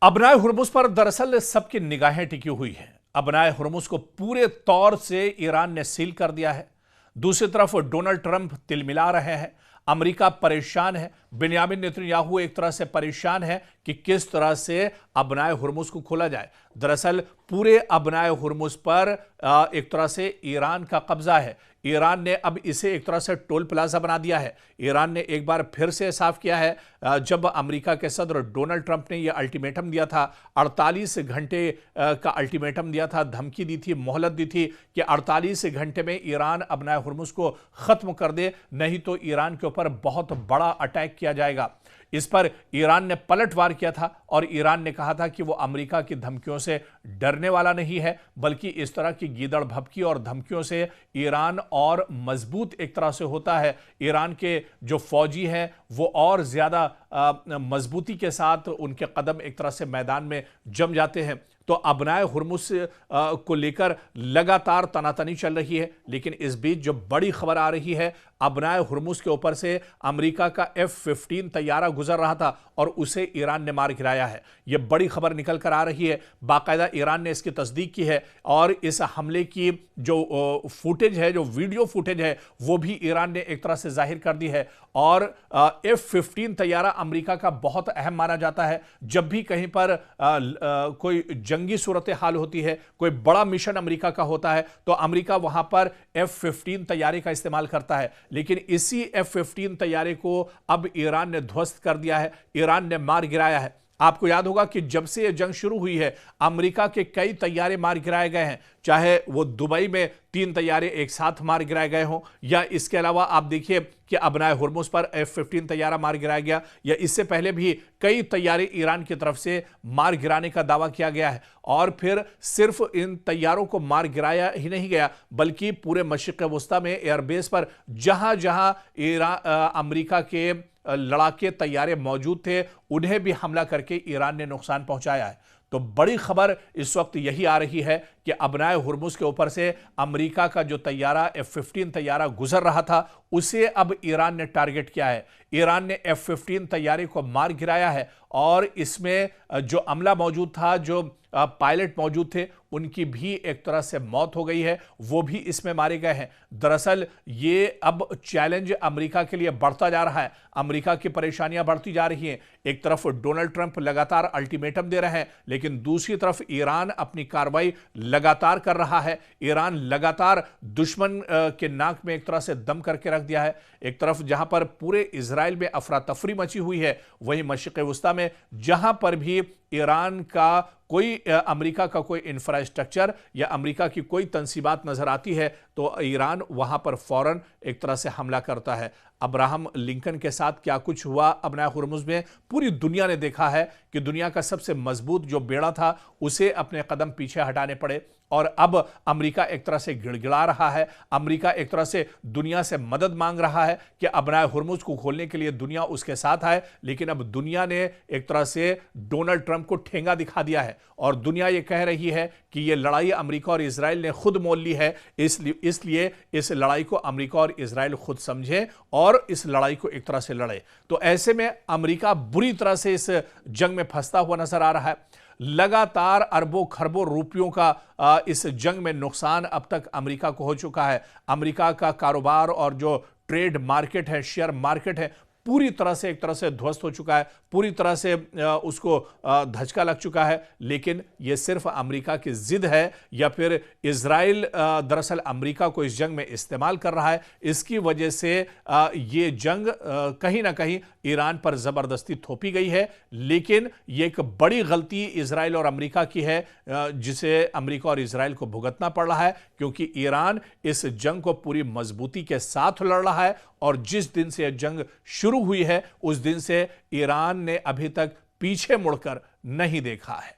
अबनाए Hormuz पर दरअसल सबकी निगाहें टिकी हुई हैं। अबनाए हुर्मुज़ को पूरे तौर से ईरान ने सील कर दिया है। दूसरी तरफ डोनाल्ड ट्रंप तिलमिला रहे हैं। अमेरिका परेशान है। बेंयामिन नेतन्याहू एक तरह से परेशान है कि किस तरह से अबनाए हुर्मुज़ को खोला जाए। दरअसल पूरे अबनाए हुर्मुज़ पर एक तरह से ईरान का कब्जा है। ईरान ने अब इसे एक तरह से टोल प्लाजा बना दिया है। ईरान ने एक बार फिर से साफ किया है, जब अमेरिका के सदर डोनाल्ड ट्रंप ने यह अल्टीमेटम दिया था, 48 घंटे का अल्टीमेटम दिया था, धमकी दी थी, मोहलत दी थी कि 48 घंटे में ईरान अबनाए हुर्मुज़ को खत्म कर दे, नहीं तो ईरान के ऊपर बहुत बड़ा अटैक किया जाएगा। इस पर ईरान ने पलटवार किया था और ईरान ने कहा था कि वो अमेरिका की धमकियों से डरने वाला नहीं है, बल्कि इस तरह की गीदड़ भभकी और धमकियों से ईरान और मजबूत एक तरह से होता है। ईरान के जो फौजी हैं वो और ज़्यादा मजबूती के साथ उनके कदम एक तरह से मैदान में जम जाते हैं। तो अबनाए हुर्मुज़ को लेकर लगातार तनातनी चल रही है, लेकिन इस बीच जो बड़ी खबर आ रही है, अबनाए हुर्मुज़ के ऊपर से अमेरिका का F-15 तैयारा गुजर रहा था और उसे ईरान ने मार गिराया है। यह बड़ी खबर निकल कर आ रही है। बाकायदा ईरान ने इसकी तस्दीक की है और इस हमले की जो फुटेज है, जो वीडियो फुटेज है, वो भी ईरान ने एक तरह से जाहिर कर दी है। और F-15 तैयारा अमेरिका का बहुत अहम माना जाता है। जब भी कहीं पर कोई जंगी सूरत हाल होती है, कोई बड़ा मिशन अमेरिका का होता है, तो अमेरिका वहां पर F-15 तैयारे का इस्तेमाल करता है। लेकिन इसी F-15 तैयारे को अब ईरान ने ध्वस्त कर दिया है, ईरान ने मार गिराया है। आपको याद होगा कि जब से यह जंग शुरू हुई है, अमेरिका के कई तैयारे मार गिराए गए हैं, चाहे वो दुबई में 3 तैयारे एक साथ मार गिराए गए हों, या इसके अलावा आप देखिए कि अबनाए हुर्मुज़ पर F-15 तैयारा मार गिराया गया, या इससे पहले भी कई तैयारे ईरान की तरफ से मार गिराने का दावा किया गया है। और फिर सिर्फ इन तैयारों को मार गिराया ही नहीं गया, बल्कि पूरे मशरिक़ वस्ता में एयरबेस पर जहां जहां अमेरिका के लड़ाके तैयारे मौजूद थे, उन्हें भी हमला करके ईरान ने नुकसान पहुंचाया है। तो बड़ी खबर इस वक्त यही आ रही है कि अबनाए हुर्मुज़ के ऊपर से अमेरिका का जो तैयारा F-15 तैयारा गुजर रहा था, उसे अब ईरान ने टारगेट किया है। ईरान ने F-15 तैयारे को मार गिराया है और इसमें जो अमला मौजूद था, जो पायलट मौजूद थे, उनकी भी एक तरह से मौत हो गई है, वो भी इसमें मारे गए हैं। दरअसल ये अब चैलेंज अमेरिका के लिए बढ़ता जा रहा है। अमेरिका की परेशानियां बढ़ती जा रही हैं। एक तरफ डोनाल्ड ट्रंप लगातार अल्टीमेटम दे रहे हैं, लेकिन दूसरी तरफ ईरान अपनी कार्रवाई लगातार कर रहा है। ईरान लगातार दुश्मन के नाक में एक तरह से दम करके रख दिया है। एक तरफ जहां पर पूरे इजराइल में अफरा तफरी मची हुई है, वहीं मशरिक़ वस्ता में जहां पर भी ईरान का कोई अमेरिका का कोई इंफ्रास्ट्रक्चर या अमेरिका की कोई तंसीबात नजर आती है, तो ईरान वहां पर फौरन एक तरह से हमला करता है। अब्राहम लिंकन के साथ क्या कुछ हुआ अबनाए हुर्मुज़ में, पूरी दुनिया ने देखा है कि दुनिया का सबसे मजबूत जो बेड़ा था, उसे अपने कदम पीछे हटाने पड़े और अब अमेरिका एक तरह से गिड़गिड़ा रहा है। अमेरिका एक तरह से दुनिया से मदद मांग रहा है कि अबनाए हुर्मुज़ को खोलने के लिए दुनिया उसके साथ आए, लेकिन अब दुनिया ने एक तरह से डोनाल्ड ट्रंप को ठेंगा दिखा दिया है और दुनिया ये कह रही है कि ये लड़ाई अमेरिका और इजराइल ने खुद मोल ली है। इसलिए इस लड़ाई को अमेरिका और इजराइल खुद समझे और इस लड़ाई को एक तरह से लड़े। तो ऐसे में अमेरिका बुरी तरह से इस जंग में फंसता हुआ नजर आ रहा है। लगातार अरबों खरबों रुपयों का इस जंग में नुकसान अब तक अमेरिका को हो चुका है। अमेरिका का कारोबार और जो ट्रेड मार्केट है, शेयर मार्केट है, पूरी तरह से एक तरह से ध्वस्त हो चुका है, पूरी तरह से उसको धचका लग चुका है। लेकिन यह सिर्फ अमेरिका की जिद है या फिर इजराइल दरअसल अमेरिका को इस जंग में इस्तेमाल कर रहा है। इसकी वजह से ये जंग कहीं ना कहीं ईरान पर जबरदस्ती थोपी गई है, लेकिन यह एक बड़ी गलती इजराइल और अमेरिका की है, जिसे अमेरिका और इजराइल को भुगतना पड़ रहा है, क्योंकि ईरान इस जंग को पूरी मजबूती के साथ लड़ रहा है और जिस दिन से यह जंग शुरू हुई है, उस दिन से ईरान ने अभी तक पीछे मुड़कर नहीं देखा है।